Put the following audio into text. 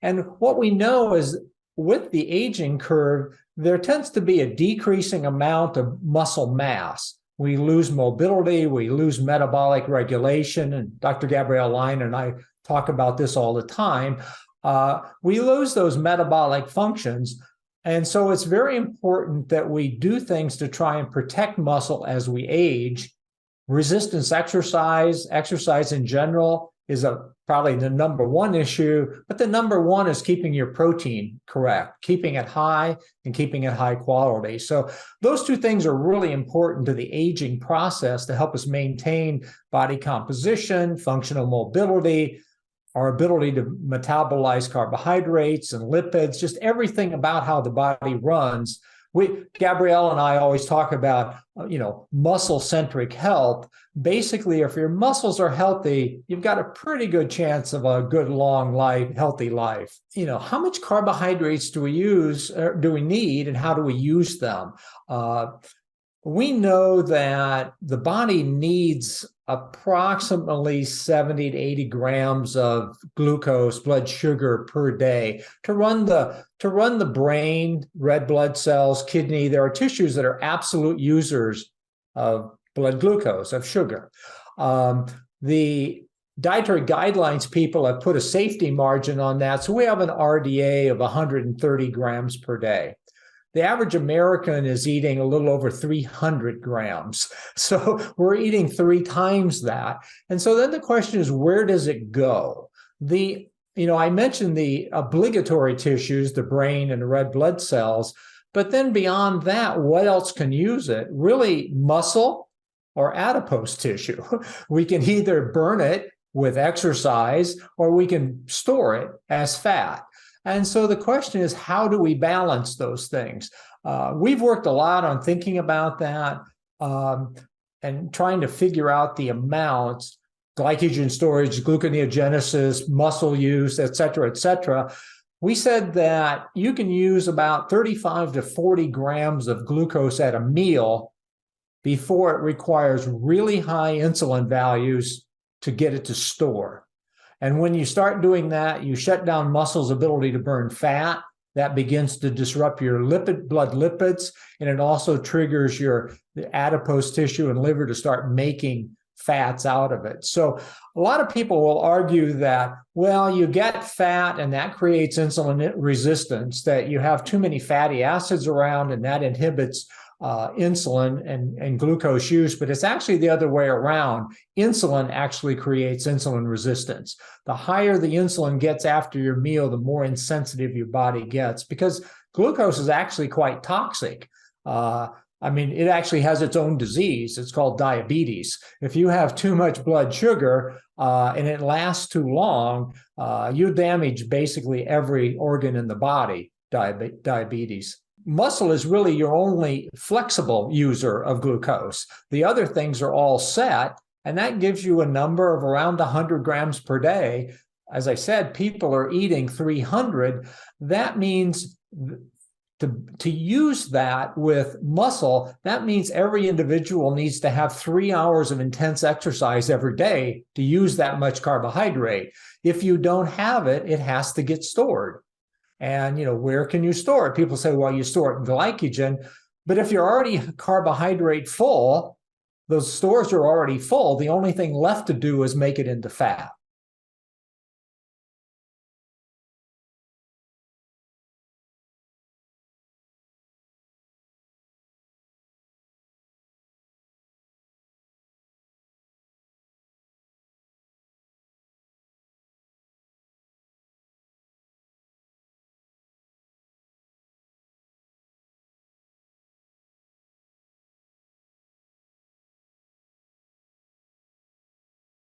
And what we know is with the aging curve, there tends to be a decreasing amount of muscle mass. We lose mobility, we lose metabolic regulation, and Dr. Gabrielle Line and I talk about this all the time. We lose those metabolic functions. And so it's very important that we do things to try and protect muscle as we age. Resistance exercise in general is probably the number one issue, but the number one is keeping your protein correct, keeping it high and keeping it high quality. So those two things are really important to the aging process to help us maintain body composition, functional mobility, our ability to metabolize carbohydrates and lipids, just everything about how the body runs. Gabrielle and I always talk about, muscle-centric health. Basically, if your muscles are healthy, you've got a pretty good chance of a good, long life, healthy life. How much carbohydrates do we need, and how do we use them? We know that the body needs approximately 70 to 80 grams of glucose, blood sugar per day to run the brain, red blood cells, kidney. There are tissues that are absolute users of blood glucose, of sugar. The dietary guidelines people have put a safety margin on that. So we have an RDA of 130 grams per day. The average American is eating a little over 300 grams. So we're eating 3 times that. And so then the question is, where does it go? I mentioned the obligatory tissues, the brain and the red blood cells, but then beyond that, what else can use it? Really, muscle or adipose tissue. We can either burn it with exercise or we can store it as fat. And so the question is, how do we balance those things? We've worked a lot on thinking about that and trying to figure out the amounts, glycogen storage, gluconeogenesis, muscle use, et cetera, et cetera. We said that you can use about 35 to 40 grams of glucose at a meal before it requires really high insulin values to get it to store. And when you start doing that, you shut down muscle's ability to burn fat. That begins to disrupt your blood lipids, and it also triggers the adipose tissue and liver to start making fats out of it. So a lot of people will argue that, well, you get fat and that creates insulin resistance, that you have too many fatty acids around and that inhibits insulin and glucose use, but it's actually the other way around. Insulin actually creates insulin resistance. The higher the insulin gets after your meal, the more insensitive your body gets, because glucose is actually quite toxic. It actually has its own disease. It's called diabetes. If you have too much blood sugar and it lasts too long, you damage basically every organ in the body, diabetes. Muscle is really your only flexible user of glucose. The other things are all set, and that gives you a number of around 100 grams per day. As I said, people are eating 300. That means to use that with muscle, that means every individual needs to have 3 hours of intense exercise every day to use that much carbohydrate. If you don't have it, it has to get stored. And, where can you store it? People say, well, you store it in glycogen. But if you're already carbohydrate full, those stores are already full. The only thing left to do is make it into fat.